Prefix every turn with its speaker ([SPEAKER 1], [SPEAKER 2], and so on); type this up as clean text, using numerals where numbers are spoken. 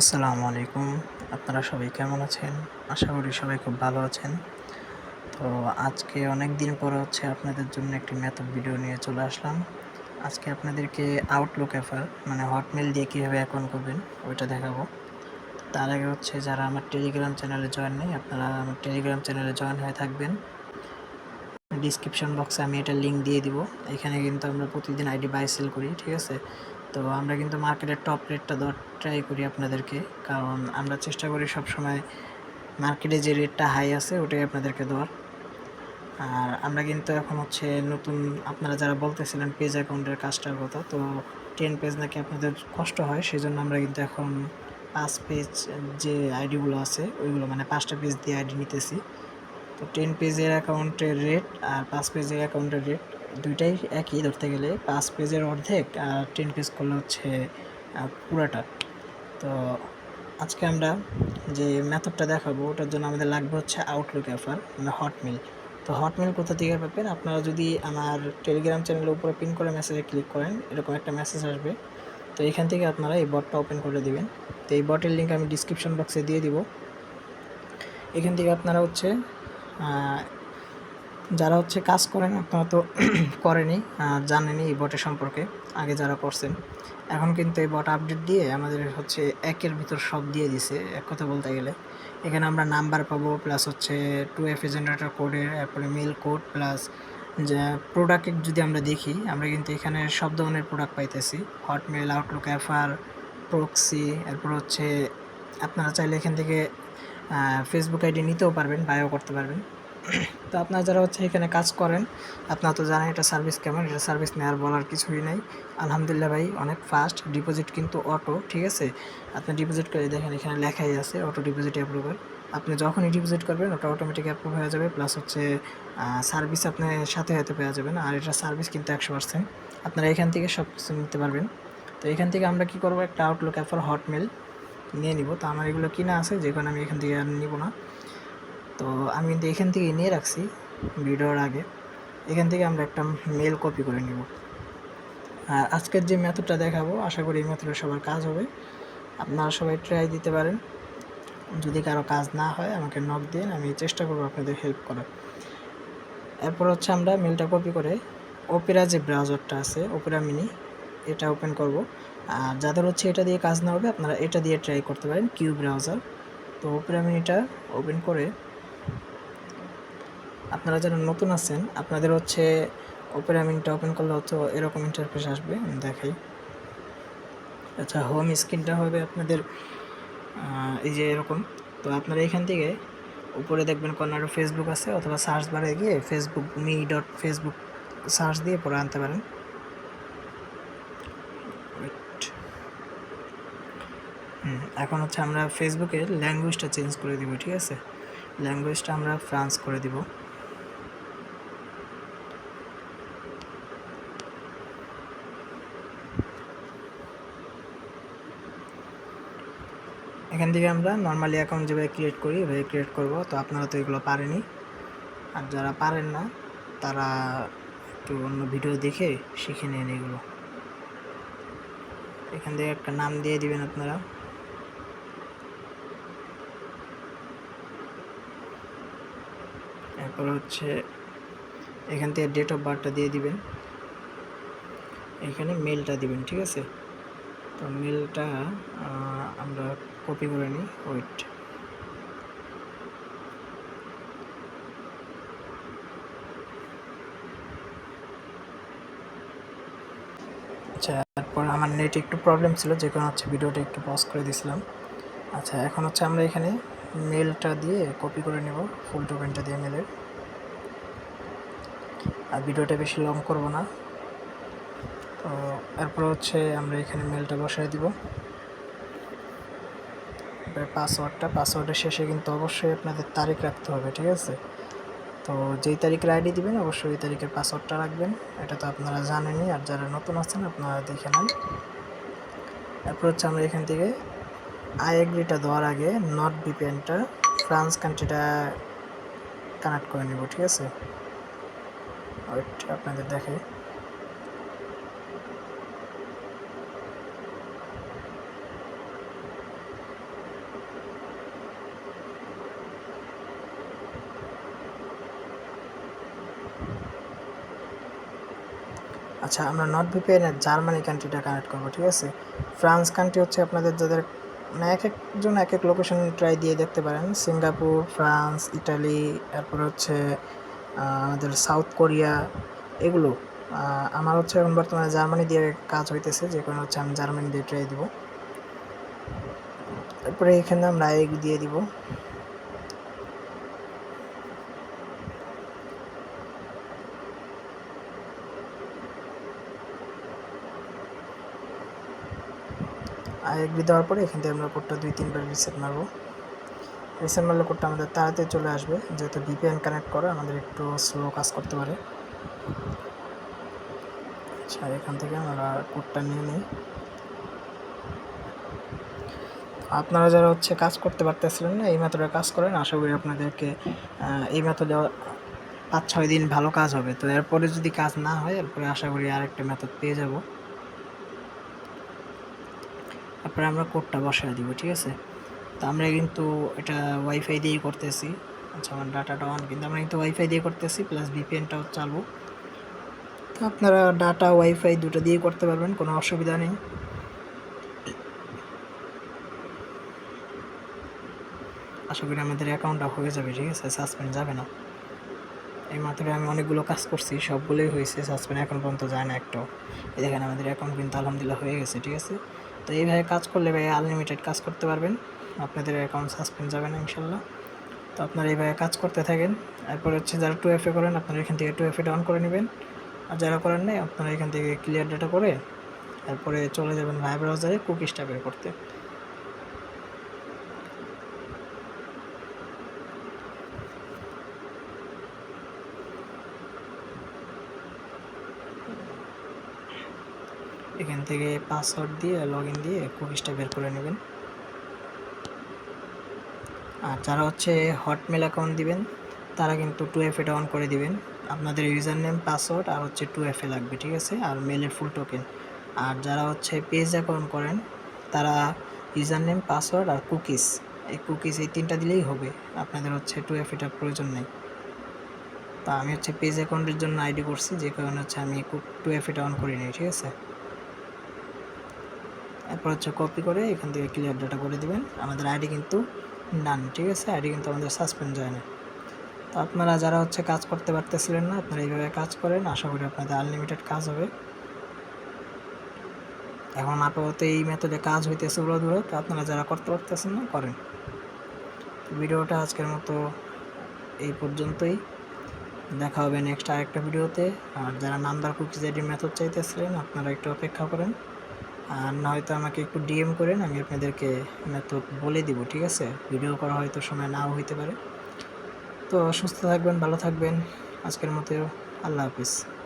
[SPEAKER 1] আসসালামু আলাইকুম। আপনারা সবাই কেমন আছেন? আশা করি সবাই খুব ভালো আছেন। তো আজকে অনেক দিন পরে আপনাদের জন্য একটি মেথড ভিডিও নিয়ে চলে আসলাম। আজকে আপনাদেরকে আউটলুক অ্যাফার মানে হটমেইল দিয়ে কীভাবে অ্যাকাউন্ট করবেন ওইটা দেখাবো। তার আগে যারা আমার টেলিগ্রাম চ্যানেলে জয়েন নেই, আপনারা আমার টেলিগ্রাম চ্যানেলে জয়েন হয়ে থাকবেন। ডিসক্রিপশন বক্সে আমি এটার লিঙ্ক দিয়ে দিব। এখানে কিন্তু আমরা প্রতিদিন আইডি বাই সেল করি, ঠিক আছে? তো আমরা কিন্তু মার্কেটের টপ রেটটা দেওয়ার ট্রাই করি আপনাদেরকে, কারণ আমরা চেষ্টা করি সবসময় মার্কেটে যে রেটটা হাই আছে ওটাই আপনাদেরকে দেওয়ার। আর আমরা কিন্তু এখন নতুন, আপনারা যারা বলতেছিলেন পেজ অ্যাকাউন্টের কাজটার কথা, তো 10 পেজ নাকি আপনাদের কষ্ট হয়, সেই জন্য আমরা কিন্তু এখন 5 পেজ যে আইডিগুলো আছে ওইগুলো মানে 5টা পেজ দিয়ে আইডি নিতেছি। তো 10 পেজের অ্যাকাউন্টের রেট আর 5 পেজের অ্যাকাউন্টের রেট দুইটাই একই ধরতে গেলে। 5 পেজের অর্ধেক আর 10 পেজ করলে পুরাটা। তো আজকে আমরা যে মেথডটা দেখাবো ওটার জন্য আমাদের লাগবে আউটলুক অ্যাফার মানে হটমেল। তো হটমেল কোথা থেকে পাবেন? আপনারা যদি আমার টেলিগ্রাম চ্যানেলের উপরে পিন করে মেসেজে ক্লিক করেন, এরকম একটা মেসেজ আসবে। তো এখান থেকে আপনারা এই বটটা ওপেন করে দিবেন। তো এই বটের লিঙ্ক আমি ডিসক্রিপশন বক্সে দিয়ে দিব। এখান থেকে আপনারা যারা কাজ করেন, আপনারা তো করেনই, জানেনই এই বটের সম্পর্কে আগে যারা করছেন। এখন কিন্তু এই বট আপডেট দিয়ে আমাদের একের ভিতর সব দিয়ে দিছে, এক কথা বলতে গেলে। এখানে আমরা নাম্বার পাবো, প্লাস 2FA জেনারেটর কোডের, তারপরে মেল কোড, প্লাস যা প্রোডাক্ট যদি আমরা দেখি, আমরা কিন্তু এখানে সব ধরনের প্রোডাক্ট পাইতেছি। হটমেল, আউটলুক অ্যাফার, প্রক্সি, এরপর আপনারা চাইলে এখান থেকে ফেসবুক আইডি নিতেও পারবেন, বায়ও করতে পারবেন। তো আপনারা যারা এখানে কাজ করেন, আপনারা তো জানেন এটা সার্ভিস কেমন। এটা সার্ভিস নেওয়ার বলার কিছুই নাই। আলহামদুলিল্লাহ ভাই, অনেক ফাস্ট। ডিপোজিট কিন্তু অটো, ঠিক আছে? আপনি ডিপোজিট করে দেখেন, এখানে লেখাই আছে অটো ডিপোজিট অ্যাপ্রুভাল। আপনি যখনই ডিপোজিট করবেন ওটা অটোমেটিক অ্যাপ্রুভ হয়ে যাবে, প্লাস সার্ভিস আপনি সাথে সাথে পেয়ে যাবেন। আর এটা সার্ভিস কিন্তু 100%। আপনারা এখান থেকে সব কিছু নিতে পারবেন। তো এখান থেকে আমরা কি করব, একটা আউটলুক অ্যাফার হটমেল নিয়ে নিব। তো আমার এগুলো কিনা আছে, যে কারণে আমি এখান থেকে আর নিব না। তো আমি কিন্তু এখান থেকে নিয়ে রাখছি ভিডিওর আগে। এখান থেকে আমরা একটা মেল কপি করে নিব। আর আজকের যে মেথডটা দেখাবো, আশা করি এই মেথডে সবার কাজ হবে। আপনারা সবাই ট্রাই দিতে পারেন। যদি কারো কাজ না হয় আমাকে নক দিন, আমি চেষ্টা করবো আপনাদের হেল্প করার। এরপর আমরা মেলটা কপি করে ওপেরা যে ব্রাউজারটা আছে, ওপেরা মিনি, এটা ওপেন করব। আর যাদের এটা দিয়ে কাজ না হবে, আপনারা এটা দিয়ে ট্রাই করতে পারেন, কিউ ব্রাউজার। তো ওপেরা মিনিটা ওপেন করে আপনারা যারা নতুন আছেন, আপনাদের ওপেরা মিনিটা ওপেন করলে এরকম ইন্টারফেস আসবে। আমি দেখাই। আচ্ছা, হোম স্ক্রিনটা হবে আপনাদের এই যে এরকম। তো আপনারা এখান থেকে উপরে দেখবেন কর্নারে ফেসবুক আছে, অথবা সার্চ বারে গিয়ে facebook.me.facebook সার্চ দিয়ে পরে আনতে পারেন। এখন আমরা ফেসবুকের ল্যাঙ্গুয়েজটা চেঞ্জ করে দিব, ঠিক আছে? ল্যাঙ্গুয়েজটা আমরা ফ্রান্স করে দিব। এখান থেকে আমরা নর্মালি অ্যাকাউন্ট যেভাবে ক্রিয়েট করি এভাবে ক্রিয়েট করব। তো আপনারা তো এগুলো পারেনই, আর যারা পারেন না তারা একটু অন্য ভিডিও দেখে শিখে নেন এগুলো। এখান থেকে একটা নাম দিয়ে দিবেন আপনারা। এরপর এখান থেকে ডেট অফ বার্থটা দিয়ে দিবেন, এখানে মেলটা দিবেন, ঠিক আছে? তো মেলটা আমরা কপি করে নিই। ওয়েট, আচ্ছা। তারপর আমার নেট একটু প্রবলেম ছিল, যে কারণে ভিডিওটা একটু পজ করে দিয়েছিলাম। আচ্ছা, এখন আমরা এখানে মেলটা দিয়ে কপি করে নেব, ফুল টোকেনটা দিয়ে মেলের। আর ভিডিওটা বেশি লং করব না। তো এরপর আমরা এখানে মেলটা বসায় দিব। পাসওয়ার্ডের শেষে কিন্তু অবশ্যই আপনাদের তারিখ রাখতে হবে, ঠিক আছে? তো যেই তারিখের আইডি দিবেন অবশ্যই ওই তারিখের পাসওয়ার্ডটা রাখবেন। এটা তো আপনারা জানেনই, আর যারা নতুন আছেন আপনারা দেখে নেন। এরপর আমরা এখান থেকে আই এগ্রিটা দেওয়ার আগে নট ভিপিএনটা ফ্রান্স কান্ট্রিটা কানেক্ট করে নেব, ঠিক আছে? ওয়েট, আপনাদের দেখাই। আচ্ছা, আমরা নট ভিপিএনের জার্মানি কান্ট্রিটা কানেক্ট করবো, ঠিক আছে। ফ্রান্স কান্ট্রি হচ্ছে আপনাদের যাদের মানে এক একজন এক এক লোকেশন ট্রাই দিয়ে দেখতে পারেন। সিঙ্গাপুর, ফ্রান্স, ইটালি, তারপরে হচ্ছে আমাদের সাউথ কোরিয়া, এগুলো। আমার হচ্ছে এখন বর্তমানে জার্মানি দিয়ে কাজ হইতেছে, যে কারণে হচ্ছে আমি জার্মানি দিয়ে ট্রাই দিব। তারপরে এখানে আমরা এগ দিয়ে দিব। এগ্রি দেওয়ার পরে এখান থেকে আমরা কোডটা 2-3 বার রিসেট মারবো। রিসেট মারলে কোডটা আমাদের তাড়াতাড়ি চলে আসবে, যেহেতু ভিপিএন কানেক্ট করা আমাদের একটু স্লো কাজ করতে পারে। আচ্ছা, এখান থেকে আমরা কোডটা নিয়ে নিই। আপনারা যারা হচ্ছে কাজ করতে পারতেছিলেন না, এই মেথডে কাজ করেন, আশা করি আপনাদেরকে এই মেথডে 5-6 দিন ভালো কাজ হবে। তো এরপরে যদি কাজ না হয়, এরপরে আশা করি আরেকটা মেথড পেয়ে যাব। তারপরে আমরা কোডটা বসায় দিব, ঠিক আছে। তো আমরা কিন্তু এটা ওয়াইফাই দিয়েই করতেছি। আচ্ছা, আমার ডাটাটা অন, কিন্তু আমরা কিন্তু ওয়াইফাই দিয়ে করতেছি, প্লাস ভিপিএনটাও চালু। তো আপনারা ডাটা ওয়াইফাই দুটো দিয়ে করতে পারবেন, কোনো অসুবিধা নেই। আশা করি আমাদের অ্যাকাউন্টটা হয়ে যাবে, ঠিক আছে, সাসপেন্ড যাবে না। এই মাত্রই আমি অনেকগুলো কাজ করছি, সবগুলোই হয়েছে, সাসপেন্ড এখন পর্যন্ত যায় না একটাও। এই দেখেন আমাদের অ্যাকাউন্ট কিন্তু আলহামদুলিল্লাহ হয়ে গেছে, ঠিক আছে। তো এইভাবে কাজ করলে ভাই আনলিমিটেড কাজ করতে পারবেন, আপনাদের অ্যাকাউন্ট সাসপেন্ড যাবে না ইনশাল্লাহ। তো আপনারা এইভাবে কাজ করতে থাকেন। এরপর হচ্ছে যারা 2FA করেন, আপনারা এখান থেকে 2FA অন করে নেবেন। আর যারা করেন নাই, আপনারা এখান থেকে ক্লিয়ার ডাটা করে তারপরে চলে যাবেন ভাই ব্রাউজারে কুকিজটা বের করতে। এখান থেকে পাসওয়ার্ড দিয়ে লগ ইন দিয়ে কুকিজটা বের করে নেবেন। আর যারা হচ্ছে হটমেল অ্যাকাউন্ট দিবেন, তারা কিন্তু 2FA অন করে দিবেন। আপনাদের ইউজার নেম, পাসওয়ার্ড আর হচ্ছে 2FA লাগবে, ঠিক আছে, আর মেলের ফুল টোকেন। আর যারা হচ্ছে পেজ অ্যাকাউন্ট করেন, তারা ইউজার নেম, পাসওয়ার্ড আর কুকিজ, এই কুকিজ এই 3টা দিলেই হবে, আপনাদের হচ্ছে 2FAটার প্রয়োজন নেই। তা আমি হচ্ছে পেজ অ্যাকাউন্টের জন্য আইডি করছি, যে কারণে হচ্ছে আমি 2FA অন করি নিই, ঠিক আছে। এরপর হচ্ছে কপি করে এখান থেকে ক্লিয়ার ডাটা করে দিবেন। আমাদের আইডি কিন্তু ডান, ঠিক আছে, আইডি কিন্তু আমাদের সাসপেন্ড যায় না। তো আপনারা যারা হচ্ছে কাজ করতে পারতেছিলেন না, আপনারা এইভাবে কাজ করেন, আশা করি আপনাদের আনলিমিটেড কাজ হবে। এখন আপাতত এই মেথডে কাজ হইতেছে উড়ো ধুরো, তো আপনারা যারা করতে পারতেছেন না করেন। ভিডিওটা আজকের মতো এই পর্যন্তই, দেখা হবে নেক্সট আরেকটা ভিডিওতে। আর যারা নাম্বার কুকিজ আইডি মেথড চাইতেছিলেন, আপনারা একটু অপেক্ষা করেন, আর না হয়তো আমাকে একটু ডিএম করেন, আমি আপনাদেরকে মেথড বলে দিব, ঠিক আছে। ভিডিও করা হয়তো সময় নাও হইতে পারে। তো সুস্থ থাকবেন, ভালো থাকবেন, আজকের মতো আল্লাহ হাফিজ।